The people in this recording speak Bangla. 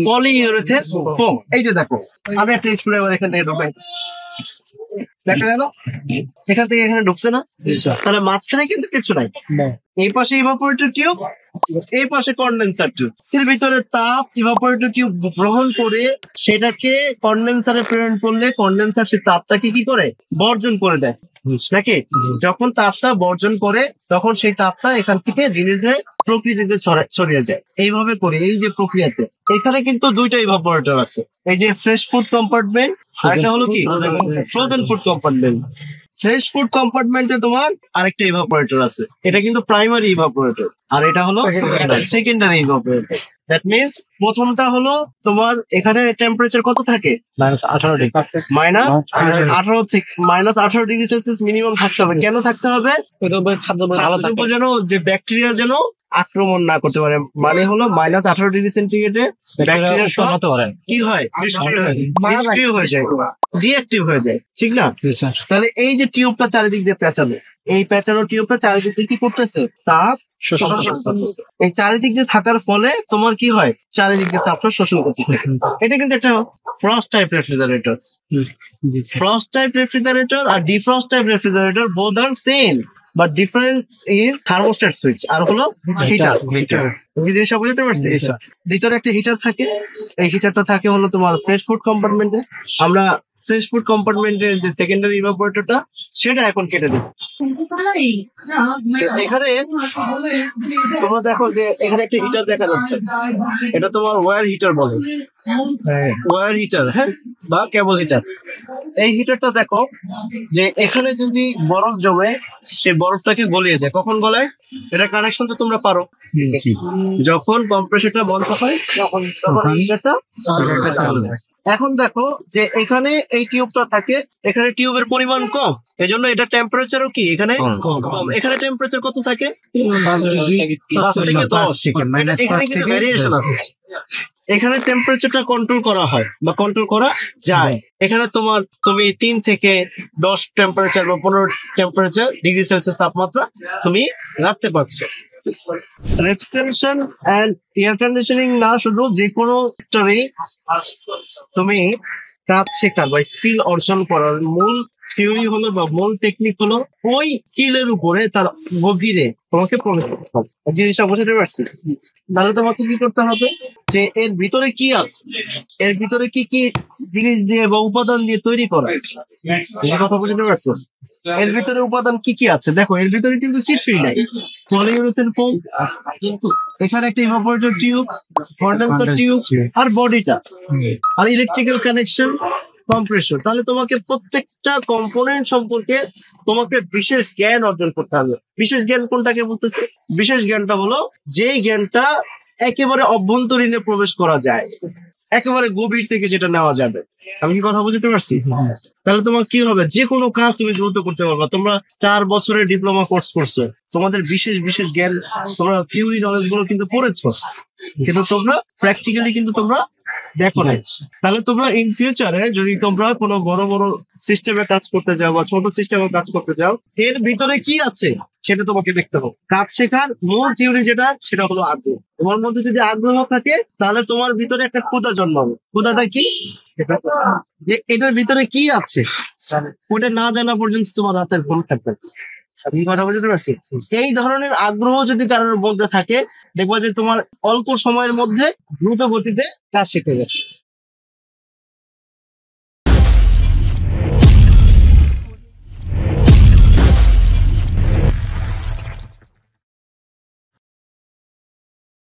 Polyurethane foam. এই যে দেখো, আমি একটা স্ক্রু ড্রাইভার এখান থেকে ঢুকাই, দেখা গেল এখান থেকে এখানে ঢুকছে না, তাহলে মাঝখানে কিন্তু কিছু নাই। এই পাশে ইভাপোরেটর টিউব, এই পাশে কন্ডেন্সার টিউব। এর ভিতরে তাপ ইভাপোরেটর টিউব গ্রহণ করে সেটাকে কন্ডেন্সারে প্রেরণ করলে কন্ডেন্সার সে তাপটাকে কি করে বর্জন করে দেয় নাকি। যখন তাপটা বর্জন করে তখন সেই তাপটা এখান থেকে রিলিজ হয়ে প্রকৃতিতে ছড়িয়ে যায়। এইভাবে করে এই যে প্রক্রিয়াতে এখানে কিন্তু দুইটা ইভাপোরেটর আছে, এই যে ফ্রেশ ফুড কম্পার্টমেন্ট আর একটা হলো কি frozen food compartment. Fresh food কম্পার্টমেন্টে তোমার আরেকটা ইভাপোরেটর আছে, এটা কিন্তু প্রাইমারি ইভাপোরেটর আর এটা হলো সেকেন্ডারি ইভাপোরেটর। দ্যাট মিনস প্রথমটা হলো তোমার এখানে টেম্পারেচার কত থাকে -18 মিনিমাম থাকতে হবে। কেন থাকতে হবে? খাদ্য যেন যে ব্যাকটেরিয়া যেন আক্রমণ না করতে পারে, মানে হলো -18°C ব্যাকটেরিয়া কি হয় নিষ্ক্রিয় হয়ে যায়, ডিঅ্যাক্টিভ হয়ে যায়, ঠিক না? তাহলে এই যে টিউবটা চারিদিক দিয়ে পেঁচানো, এই পেঁচানো টিউবটা চারিদিক দিয়ে কি করতেছে? তাপ শোষণ করতেছে। এই চারিদিক দিয়ে থাকার ফলে তোমার কি হয়? চারিদিক দিয়ে তাপটা শোষণ করতেছে। এটা কিন্তু একটা frost type refrigerator. Frost type refrigerator আর ডিফ্রস্ট টাইপ রেফ্রিজারেটর বোথ আর same but different is thermostat switch আর হলো হিটার। তুমি জিনিসটা বুঝতে পারছি? ভিতরে একটা হিটার থাকে, এই হিটারটা থাকে হলো তোমার ফ্রেশ ফুড কম্পার্টমেন্টে। আমরা ফ্রেশ ফুড কম্পার্টমেন্টের যে সেকেন্ডারি ইভাপোরেটরটা সেটা এখন কেটে দিই। এখানে তোমরা দেখো যে এখানে একটা হিটার দেখা যাচ্ছে, এটা তোমার ওয়্যার হিটার বলে, ওয়্যার হিটার, হ্যাঁ, বা কেবল হিটার। এই হিটারটা দেখো যে এখানে যদি বরফ জমে সে বরফটাকে গলিয়ে দেয়। কখন গলায়? এটা কানেকশন তো তোমরা পারো, যখন কম্প্রেসরটা বন্ধ হয় তখন হিটারটা চালু হয়। এখন দেখো যে এখানে এই টিউবটা থাকে, এখানে টিউবের পরিমাণ কম, এজন্য এটা টেম্পারেচারও কি এখানে কম। এখানে টেম্পারেচার কত থাকে? 5 থেকে 10। এখানে কিন্তু ভেরিয়েশন আছে, এখানে টেম্পারেচারটা কন্ট্রোল করা হয় বা কন্ট্রোল করা যায়। এখানে তুমি 3 থেকে 10 টেম্পারেচার বা 15 ডিগ্রি সেলসিয়াস তাপমাত্রা তুমি রাখতে পারছো। রেফ্রিজারেশন এন্ড এয়ার কন্ডিশনিং না শুধু, যে কোনো সেক্টরে তুমি কাজ শেখার বা স্কিল অর্জন করার মূল থিওরি হলো বা মূল টেকনিক হলো ওই স্কিলের উপরে তার গভীরে তোমাকে প্রবেশ করতে হবে। জিনিসটা বুঝতে পারছি? তাহলে তোমাকে কি করতে হবে যে এর ভিতরে কি আছে, এর ভিতরে কি কি জিনিস দিয়ে বা উপাদান দিয়ে তৈরি করা, এই কথা বুঝতে পারছো? এর ভিতরে উপাদান কি কি আছে দেখো, এর ভিতরে কিন্তু কিছুই নাই। পলিইউরেথেন ফোম, এখানে একটা ইভাপোরেটর টিউব, কন্ডেন্সার টিউব আর বডিটা, আর ইলেকট্রিক্যাল কানেকশন, কম্প্রেসর। তাহলে তোমাকে প্রত্যেকটা কম্পোনেন্ট সম্পর্কে তোমাকে বিশেষ জ্ঞান অর্জন করতে হবে। বিশেষ জ্ঞান কোনটাকে বলতেছে? বিশেষ জ্ঞানটা হলো যে জ্ঞানটা একেবারে অভ্যন্তরীণে প্রবেশ করা যায়, একেবারে গভীর থেকে যেটা নেওয়া যাবে। আমি কি কথা বুঝতে পারছি? তাহলে তোমার কি হবে? যে কোনো কাজ তুমি দ্রুত করতে পারবা। তোমরা 4 বছরের ডিপ্লোমা কোর্স করছো, তোমাদের বিশেষ বিশেষ জ্ঞান, তোমরা থিওরি নলেজ গুলো কিন্তু পড়েছো, কিন্তু তোমরা প্র্যাকটিক্যালি কিন্তু তোমরা দেখো না। তাহলে তোমরা ইন ফিউচারে যদি তোমরা কোনো বড় বড় সিস্টেমে কাজ করতে যাও বা ছোট সিস্টেমে কাজ করতে যাও, এর ভিতরে কি আছে সেটা তোমাকে দেখতে হবে। কাজ শেখার মূল থিওরি যেটা, সেটা হলো আগ্রহ। তোমার মধ্যে যদি আগ্রহ থাকে তাহলে তোমার ভিতরে একটা ক্ষুধা জন্মাবে। ক্ষুধাটা কি? যে এটার ভিতরে কি আছে ওটা না জানা পর্যন্ত তোমার রাতের ঘুম থাকবে। আমি কথা বুঝতে পারছি? এই ধরনের আগ্রহ যদি কারোর মধ্যে থাকে, দেখবা যে তোমার অল্প সময়ের মধ্যে দ্রুত গতিতে কাজ শিখে গেছে।